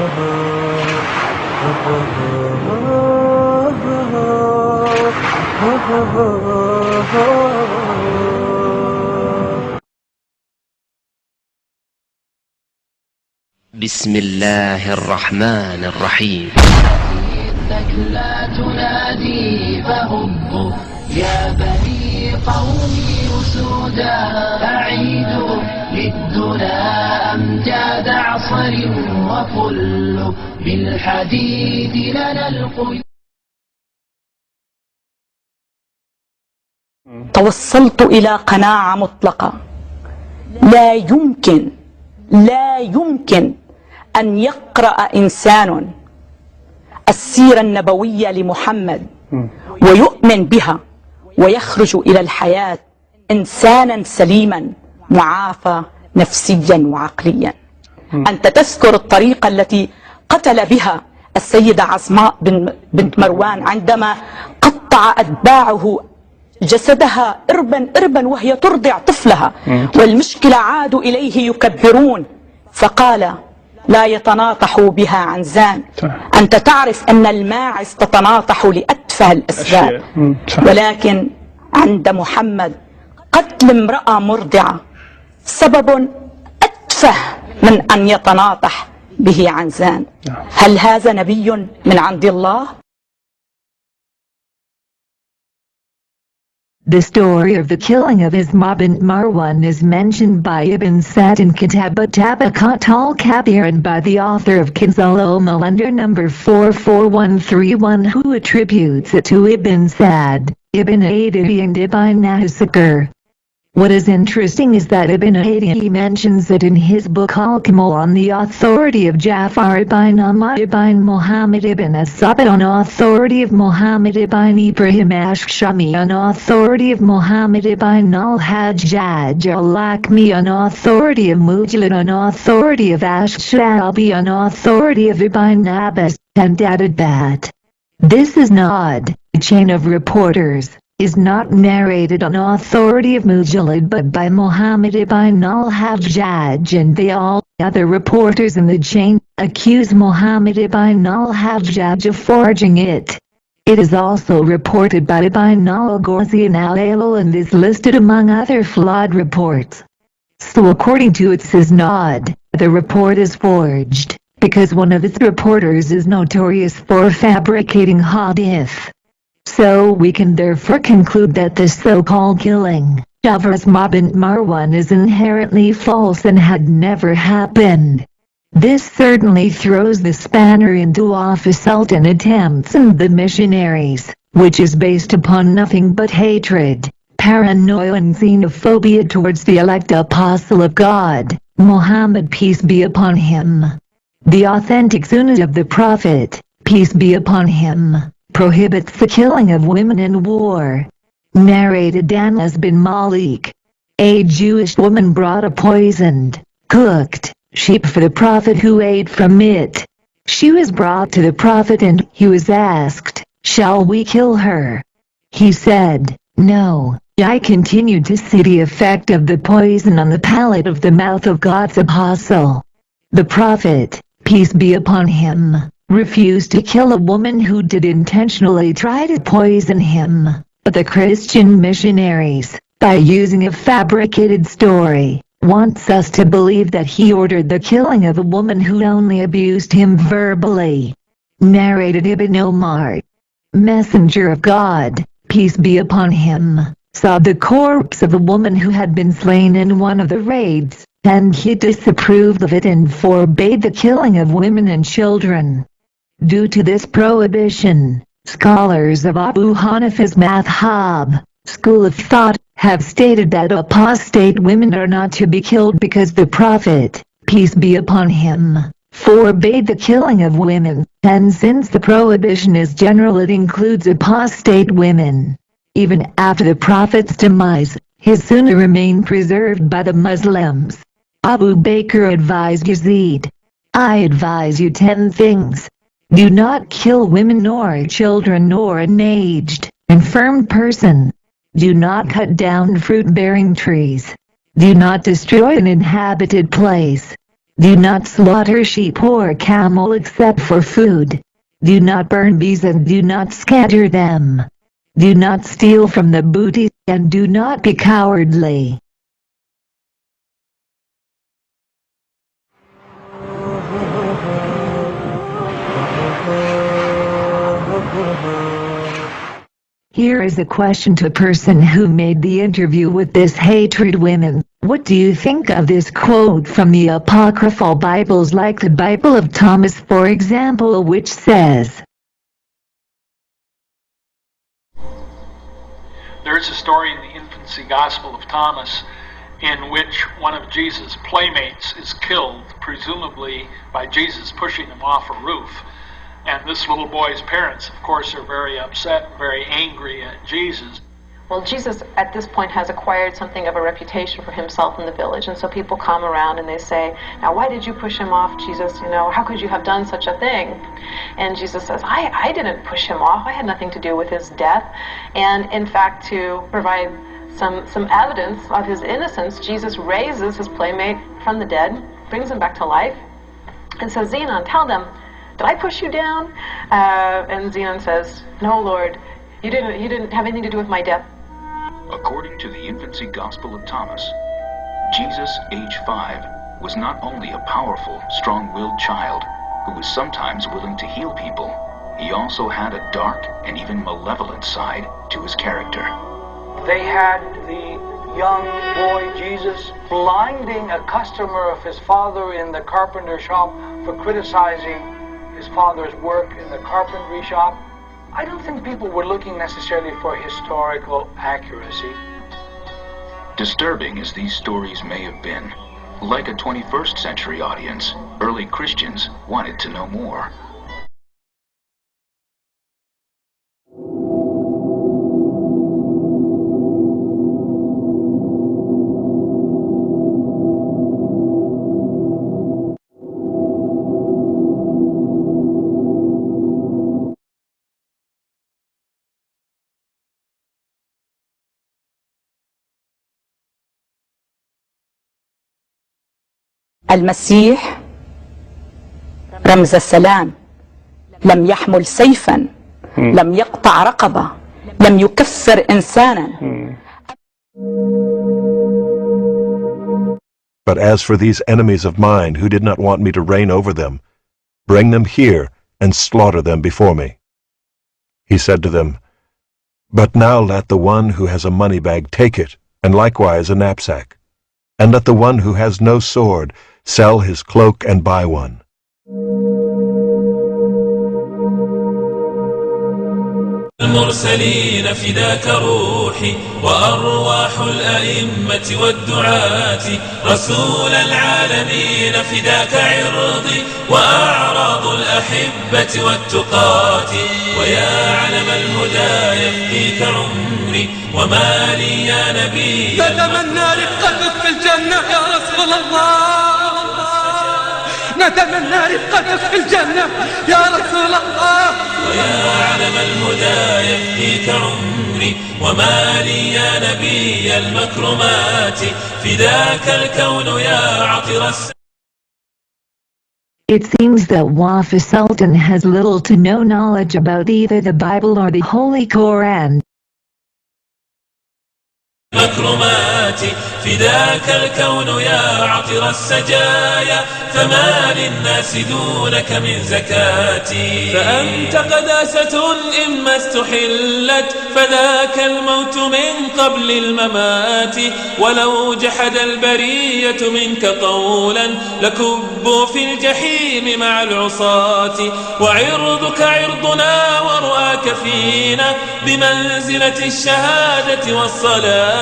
بسم الله الرحمن الرحيم. إنك لا تنادي فهبوا يا بني قومي أسودا، أعيدوا للدنا أمجاد عصر وكل بالحديد لنا القيود. توصلت إلى قناعة مطلقة: لا يمكن أن يقرأ إنسان السيرة النبوية لمحمد ويؤمن بها ويخرج إلى الحياة إنسانا سليما معافى نفسيا وعقليا. أنت تذكر الطريقة التي قتل بها السيدة عصماء بنت مروان عندما قطع أتباعه جسدها إربا وهي ترضع طفلها، والمشكلة عادوا إليه يكبرون، فقال: لا يتناطحوا بها عن زان. أنت تعرف أن الماعز تتناطح لأتفه الأسباب، ولكن عند محمد قتل امرأة مرضعة سبب أتفه من أن يتناطح به عن زان. هل هذا نبي من عند الله؟ The story of the killing of Asmaa bint Marwan is mentioned by Ibn Sa'd in Kitab Tabaqat al-Kabir and by the author of Kanz al-Ummal under number 44131, who attributes it to Ibn Sa'd, Ibn Adi and Ibn Asakir. What is interesting is that Ibn Adi mentions it in his book Al-Kamal on the authority of Ja'far ibn Ahmad ibn Muhammad ibn Asabit, on authority of Muhammad ibn Ibrahim Ashshami, on authority of Muhammad ibn al-Hajjaj al-Lakmi, on authority of Mujallid, on authority of Ash-Shabi, on authority of Ibn Abbas, and added that this isnâd, a chain of reporters, is not narrated on authority of Mujallid but by Muhammad ibn al-Hajjaj, and they all other reporters in the chain accuse Muhammad ibn al-Hajjaj of forging it. It is also reported by Ibn al-Ghazi and al-Ailal and is listed among other flawed reports. So according to its isnâd, the report is forged, because one of its reporters is notorious for fabricating hadith. So we can therefore conclude that the so-called killing of Asmaa bint Marwan is inherently false and had never happened. This certainly throws the spanner into office Sultan attempts and the missionaries, which is based upon nothing but hatred, paranoia and xenophobia towards the elect apostle of God, Muhammad, peace be upon him. The authentic unreliability of the Prophet, peace be upon him, prohibits the killing of women in war. Narrated Anas bin Malik. A Jewish woman brought a poisoned, cooked sheep for the Prophet, who ate from it. She was brought to the Prophet and he was asked, "Shall we kill her?" He said, "No." I continued to see the effect of the poison on the palate of the mouth of God's apostle. The Prophet, peace be upon him, refused to kill a woman who did intentionally try to poison him, but the Christian missionaries, by using a fabricated story, wants us to believe that he ordered the killing of a woman who only abused him verbally. Narrated Ibn Omar. Messenger of God, peace be upon him, saw the corpse of a woman who had been slain in one of the raids, and he disapproved of it and forbade the killing of women and children. Due to this prohibition, scholars of Abu Hanifa's madhab, school of thought, have stated that apostate women are not to be killed because the Prophet, peace be upon him, forbade the killing of women, and since the prohibition is general, it includes apostate women. Even after the Prophet's demise, his sunnah remained preserved by the Muslims. Abu Bakr advised Yazid, "I advise you 10 things. Do not kill women nor children nor an aged, infirm person. Do not cut down fruit-bearing trees. Do not destroy an inhabited place. Do not slaughter sheep or camel except for food. Do not burn bees and do not scatter them. Do not steal from the booty, and do not be cowardly. Here is a question to a person who made the interview with this hatred women. What do you think of this quote from the apocryphal Bibles, like the Bible of Thomas, for example, which says, There is a story in the infancy Gospel of Thomas in which one of Jesus' playmates is killed, presumably by Jesus pushing him off a roof. And this little boy's parents, of course, are very upset, very angry at Jesus. Well, Jesus at this point has acquired something of a reputation for himself in the village, and so people come around and they say, now why did you push him off, Jesus? You know, how could you have done such a thing? And Jesus says, I didn't push him off. I had nothing to do with his death. And in fact, to provide some evidence of his innocence, Jesus raises his playmate from the dead, brings him back to life, and says, Zenon, tell them, did I push you down? And Zenon says, no, Lord, you didn't have anything to do with my death. According to the infancy Gospel of Thomas, Jesus, age 5, was not only a powerful, strong-willed child who was sometimes willing to heal people, he also had a dark and even malevolent side to his character. They had the young boy Jesus blinding a customer of his father in the carpenter shop for criticizing his father's work in the carpentry shop. I don't think people were looking necessarily for historical accuracy. Disturbing as these stories may have been, like a 21st century audience, early Christians wanted to know more. المسيح رمز السلام، لم يحمل سيفا، لم يقطع رقبة، لم يكفر إنسانا. But as for these enemies of mine who did not want me to reign over them, bring them here and slaughter them before me. He said to them, But now let the one who has a money bag take it, and likewise a knapsack. And let the one who has no sword sell his cloak and buy one. المرسلين فداك روحي وأرواح الأئمة والدعاة رسول العالمين فداك عرضي وأعراض الأحبة والتقاة ويا علم الهدى يفديك عمري وما لي يا نبي نتمنى رفقتك في الجنة يا رسول الله، نتمنى رفقتك في الجنة يا رسول الله. ويا علم الهدى يفديك عمري وما لي يا نبي المكرمات فداك الكون يا عطر It seems that Wafa Sultan has little to no knowledge about either the Bible or the Holy Quran. المكرمات فداك الكون يا عطر السجايا فما للناس دونك من زكاتي فأنت قداسة إما استحلت فذاك الموت من قبل الممات ولو جحد البرية منك قولا لكبوا في الجحيم مع العصاة وعرضك عرضنا ورؤاك فينا بمنزلة الشهادة والصلاة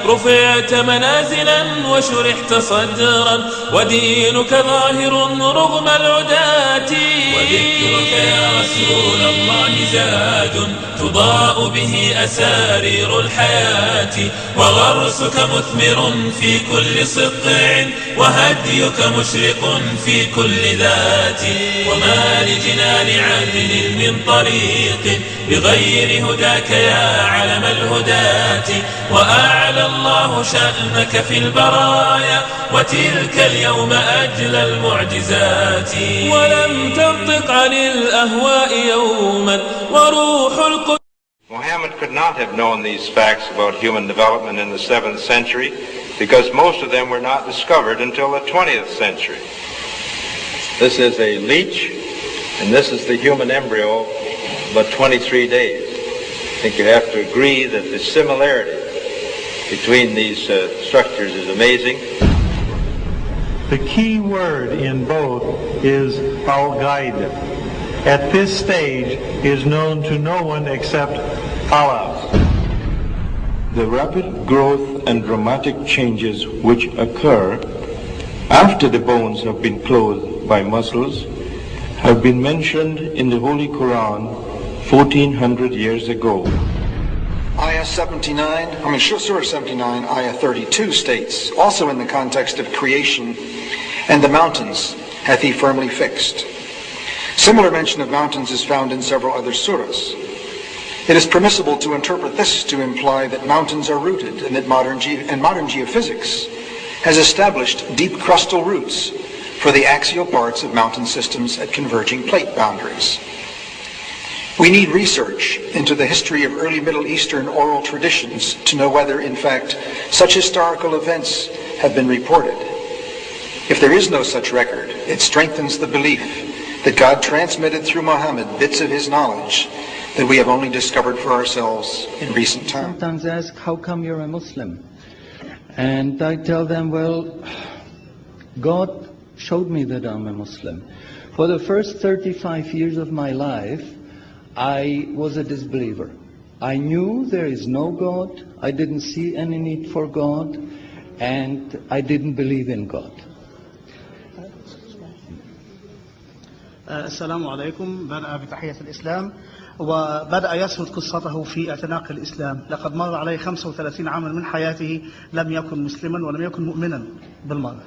رفعت منازلا وشرحت صدرا ودينك ظاهر رغم العداة وذكرك يا رسول الله زاد تضاء به أسارير الحياة وغرسك مثمر في كل صقع وهديك مشرق في كل ذات وما لجنان عدل من طريق بغير هداك يا علم الهداة وأعلى الله شأنك في البرايا وتلك اليوم أجل المعجزات. ولم تنطق عن الأهواء يوما وروح القدس. Muhammad could not have known these facts about human development in the 7th century because most of them were not discovered until the 20th century. This is a leech, and this is the human embryo, but 23 days. I think you have to agree that the similarity between these structures is amazing. The key word in both is al-Ghaib. At this stage is known to no one except Allah. The rapid growth and dramatic changes which occur after the bones have been clothed by muscles have been mentioned in the Holy Quran 1400 years ago. Surah 79, Ayah 32 states, also in the context of creation, and the mountains hath he firmly fixed. Similar mention of mountains is found in several other surahs. It is permissible to interpret this to imply that mountains are rooted and that modern geophysics has established deep crustal roots for the axial parts of mountain systems at converging plate boundaries. We need research into the history of early Middle Eastern oral traditions to know whether, in fact, such historical events have been reported. If there is no such record, it strengthens the belief that God transmitted through Muhammad bits of his knowledge that we have only discovered for ourselves in recent times. Sometimes ask, how come you're a Muslim? And I tell them, well, God showed me that I'm a Muslim. For the first 35 years of my life, I was a disbeliever. I knew there is no God, I didn't see any need for God, and I didn't believe in God. السلام عليكم. بدأ بتحية الإسلام وبدأ يسرد قصته في اعتناق الإسلام. لقد مر عليه 35 عاما من حياته لم يكن مسلما ولم يكن مؤمنا بالمرة.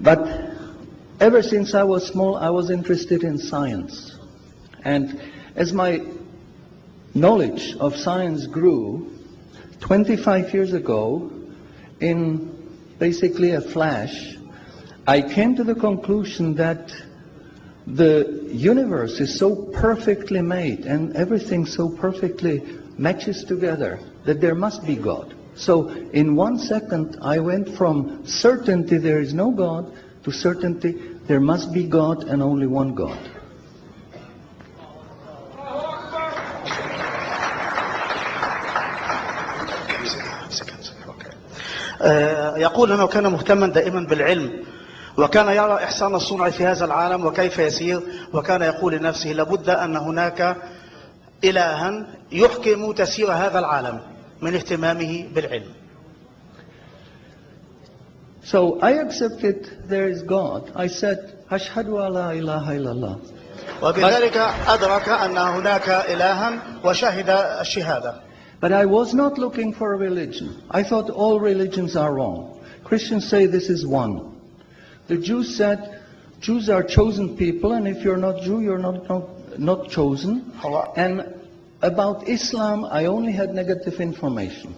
But ever since I was small, I was interested in science. And as my knowledge of science grew, 25 years ago, in basically a flash, I came to the conclusion that the universe is so perfectly made and everything so perfectly matches together that there must be God. So in 1 second I went from certainty there is no God to certainty there must be God and only one God. يقول أنه كان مهتما دائما بالعلم وكان يرى إحسان الصنع في هذا العالم وكيف يسير وكان يقول لنفسه لابد أن هناك إلها يحكم تسير هذا العالم من اهتمامه بالعلم. So I accepted there is God. I said أشهد أن لا إله إلا الله. وبذلك أدرك أن هناك إلها وشهد الشهادة. But I was not looking for a religion. I thought all religions are wrong. Christians say this is one. The Jews said Jews are chosen people, and if you're not Jew, you're not chosen. And about Islam, I only had negative information.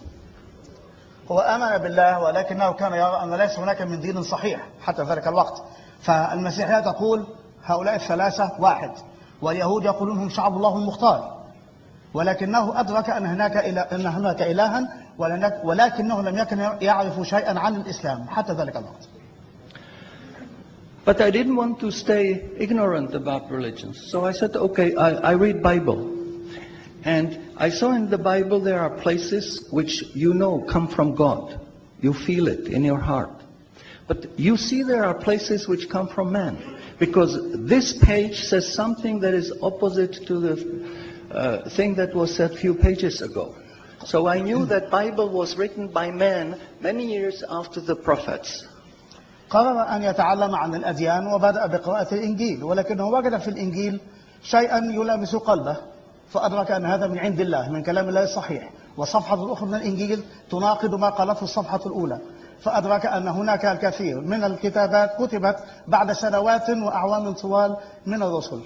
هو آمن بالله ولكنه كان يرى أن ليس هناك من دين صحيح حتى ذلك الوقت. فالمسيحية تقول هؤلاء الثلاثة واحد، واليهود يقولون هم شعب الله المختار. ولكنه أدرك أن هناك إلها ولكنه لم يكن يعرف شيئا عن الإسلام حتى ذلك الوقت. But I didn't want to stay ignorant about religions. So I said, okay, I read Bible. And I saw in the Bible there are places which you know come from God. You feel it in your heart. But you see there are places which come from man. Because this page says something that is opposite to the thing that was said a few pages ago. So I knew that Bible was written by man many years after the prophets. قرر أن يتعلم عن الأديان وبدأ بقراءة الإنجيل ولكنه وجد في الإنجيل شيئا يلامس قلبه فأدرك أن هذا من عند الله من كلام الله الصحيح والصفحة الأخرى من الإنجيل تناقض ما قالته الصفحة الأولى فأدرك أن هناك الكثير من الكتابات كتبت بعد سنوات وأعوام طوال من الرسل.